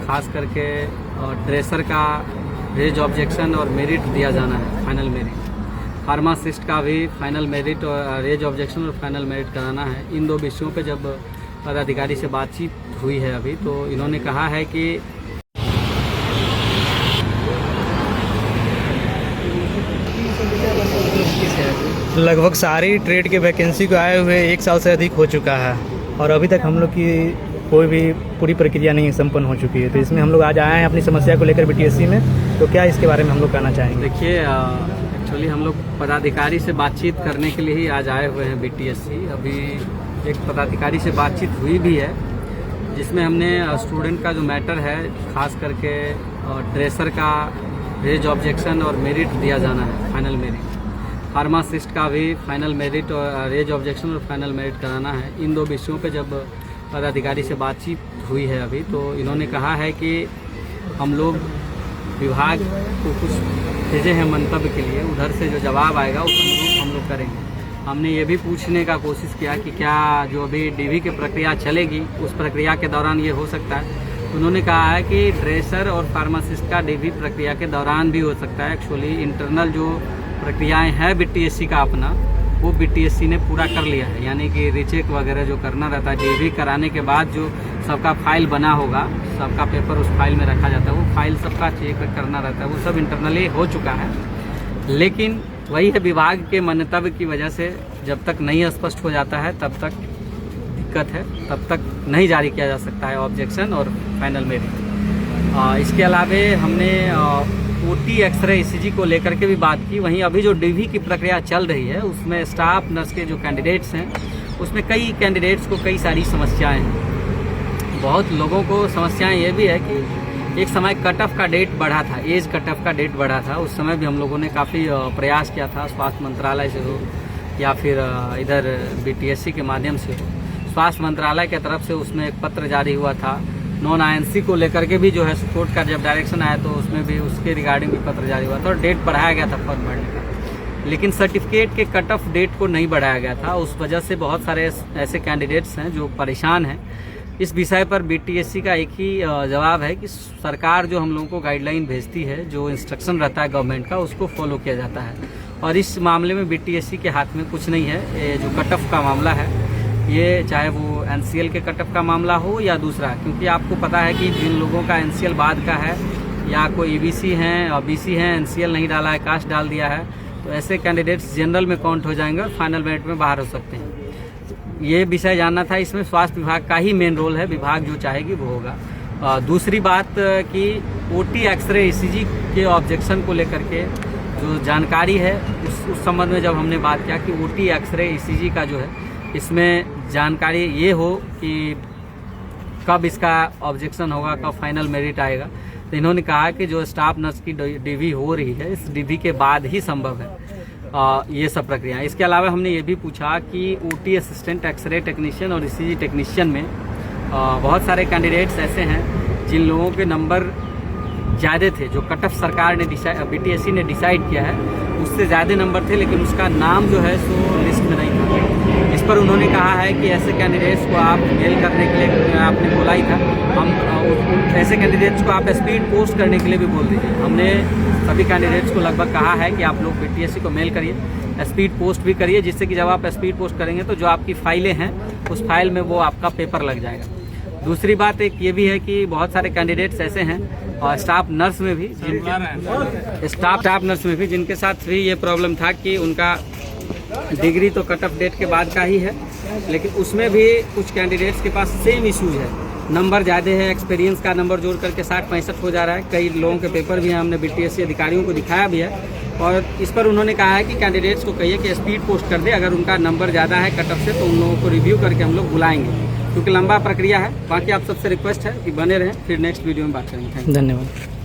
खास करके ड्रेसर का रेज ऑब्जेक्शन और मेरिट दिया जाना है, फाइनल मेरिट। फार्मासिस्ट का भी फाइनल मेरिट और रेज ऑब्जेक्शन और फाइनल मेरिट कराना है। इन दो विषयों पे जब पदाधिकारी से बातचीत हुई है अभी, तो इन्होंने कहा है कि लगभग सारी ट्रेड के वैकेंसी को आए हुए 1 साल से अधिक हो चुका है और अभी तक हम लोग की कोई भी पूरी प्रक्रिया नहीं संपन्न हो चुकी है। तो इसमें हम लोग आज आए हैं अपनी समस्या को लेकर बीटीएससी में। तो क्या इसके बारे में हम लोग कहना चाहेंगे? देखिए, एक्चुअली हम लोग पदाधिकारी से बातचीत करने के लिए ही आज आए हुए हैं बीटीएससी। अभी एक पदाधिकारी से बातचीत हुई भी है, जिसमें हमने स्टूडेंट का जो मैटर है, खास करके ड्रेसर का रेज ऑब्जेक्शन और मेरिट दिया जाना है, फाइनल मेरिट। फार्मासिस्ट का भी फाइनल मेरिट और रेज ऑब्जेक्शन और फाइनल मेरिट कराना है। इन दो विषयों पे जब पदाधिकारी से बातचीत हुई है अभी, तो इन्होंने कहा है कि हम लोग विभाग को कुछ भेजे हैं मंतव्य के लिए, उधर से जो जवाब आएगा उस अनुरूप हम लोग करेंगे। हमने ये भी पूछने का कोशिश किया कि क्या जो अभी डीवी की प्रक्रिया चलेगी उस प्रक्रिया के दौरान ये हो सकता है। उन्होंने कहा है कि ड्रेसर और फार्मासिस्ट का डीवी प्रक्रिया के दौरान भी हो सकता है। एक्चुअली इंटरनल जो प्रक्रियाएं हैं बीटीएससी का अपना, वो बीटीएससी ने पूरा कर लिया है। यानी कि रीचेक वगैरह जो करना रहता है, डीवी कराने के बाद जो सबका फाइल बना होगा, सबका पेपर उस फाइल में रखा जाता है, वो फाइल सबका चेक करना रहता है, वो सब इंटरनली हो चुका है। लेकिन वही है, विभाग के मंतव्य की वजह से जब तक नहीं स्पष्ट हो जाता है तब तक दिक्कत है, तब तक नहीं जारी किया जा सकता है ऑब्जेक्शन और फाइनल मेरिट। इसके अलावे हमने ओटी एक्सरे ईसीजी को लेकर के भी बात की। वहीं अभी जो डीवी की प्रक्रिया चल रही है उसमें स्टाफ नर्स के जो कैंडिडेट्स हैं, उसमें कई कैंडिडेट्स को कई सारी समस्याएं हैं। बहुत लोगों को समस्याएं ये भी है कि एक समय कट ऑफ का डेट बढ़ा था, एज कट ऑफ का डेट बढ़ा था। उस समय भी हम लोगों ने काफ़ी प्रयास किया था, स्वास्थ्य मंत्रालय से हो या फिर इधर बीटीएससी के माध्यम से हो। स्वास्थ्य मंत्रालय की तरफ से उसमें एक पत्र जारी हुआ था। नॉन आईएनसी को लेकर के भी जो है कोर्ट का जब डायरेक्शन आया तो उसमें भी उसके रिगार्डिंग भी पत्र जारी हुआ था और डेट बढ़ाया गया था फॉर्म भरने का। लेकिन सर्टिफिकेट के कट ऑफ डेट को नहीं बढ़ाया गया था। उस वजह से बहुत सारे ऐसे कैंडिडेट्स हैं जो परेशान हैं। इस विषय पर बीटीएससी का एक ही जवाब है कि सरकार जो हम लोगों को गाइडलाइन भेजती है, जो इंस्ट्रक्शन रहता है गवर्नमेंट का, उसको फॉलो किया जाता है। और इस मामले में बीटीएससी के हाथ में कुछ नहीं है। ये जो कट ऑफ का मामला है, ये चाहे वो एनसीएल के कट ऑफ का मामला हो या दूसरा, क्योंकि आपको पता है कि जिन लोगों का एनसीएल बाद का है या कोई ईबीसी हैं और बीसी हैं, एनसीएल नहीं डाला है, कास्ट डाल दिया है, तो ऐसे कैंडिडेट्स जनरल में काउंट हो जाएंगे और फाइनल मेरिट में बाहर हो सकते हैं। ये विषय जानना था। इसमें स्वास्थ्य विभाग का ही मेन रोल है, विभाग जो चाहेगी वो होगा। दूसरी बात कि ओटी एक्सरे ईसीजी के ऑब्जेक्शन को लेकर के जो जानकारी है उस संबंध में जब हमने बात किया कि ओटी एक्सरे ईसीजी का जो है, इसमें जानकारी ये हो कि कब इसका ऑब्जेक्शन होगा, कब फाइनल मेरिट आएगा। तो इन्होंने कहा कि जो स्टाफ नर्स की डीवी हो रही है, इस डीवी के बाद ही संभव है ये सब प्रक्रिया। इसके अलावा हमने ये भी पूछा कि ओटी असिस्टेंट, एक्सरे टेक्नीशियन और ईसीजी टेक्नीशियन में बहुत सारे कैंडिडेट्स ऐसे हैं जिन लोगों के नंबर ज़्यादा थे, जो कट ऑफ सरकार ने बीटीएससी ने डिसाइड किया है उससे ज़्यादा नंबर थे, लेकिन उसका नाम जो है सो लिस्ट में नहीं था। इस पर उन्होंने कहा है कि ऐसे कैंडिडेट्स को आप मेल करने के लिए आपने बोला ही था, हम ऐसे कैंडिडेट्स को आप स्पीड पोस्ट करने के लिए भी बोल दीजिए। हमने सभी कैंडिडेट्स को लगभग कहा है कि आप लोग बीटीएससी को मेल करिए, स्पीड पोस्ट भी करिए, जिससे कि जब आप स्पीड पोस्ट करेंगे तो जो आपकी फाइलें हैं उस फाइल में वो आपका पेपर लग जाएगा। दूसरी बात एक ये भी है कि बहुत सारे कैंडिडेट्स ऐसे हैं और स्टाफ नर्स में भी जिनके साथ भी ये प्रॉब्लम था कि उनका डिग्री तो कट ऑफ डेट के बाद का ही है, लेकिन उसमें भी कुछ कैंडिडेट्स के पास सेम इश्यूज है। नंबर ज़्यादा है, एक्सपीरियंस का नंबर जोड़ करके 60-65 हो जा रहा है। कई लोगों के पेपर भी हैं, हमने बीटीएससी अधिकारियों को दिखाया भी है। और इस पर उन्होंने कहा है कि कैंडिडेट्स को कहिए कि स्पीड पोस्ट कर दे, अगर उनका नंबर ज़्यादा है कट ऑफ से तो उन लोगों को रिव्यू करके हम लोग बुलाएंगे, क्योंकि लंबा प्रक्रिया है। बाकी आप सबसे रिक्वेस्ट है कि बने रहें, फिर नेक्स्ट वीडियो में बात करेंगे। धन्यवाद।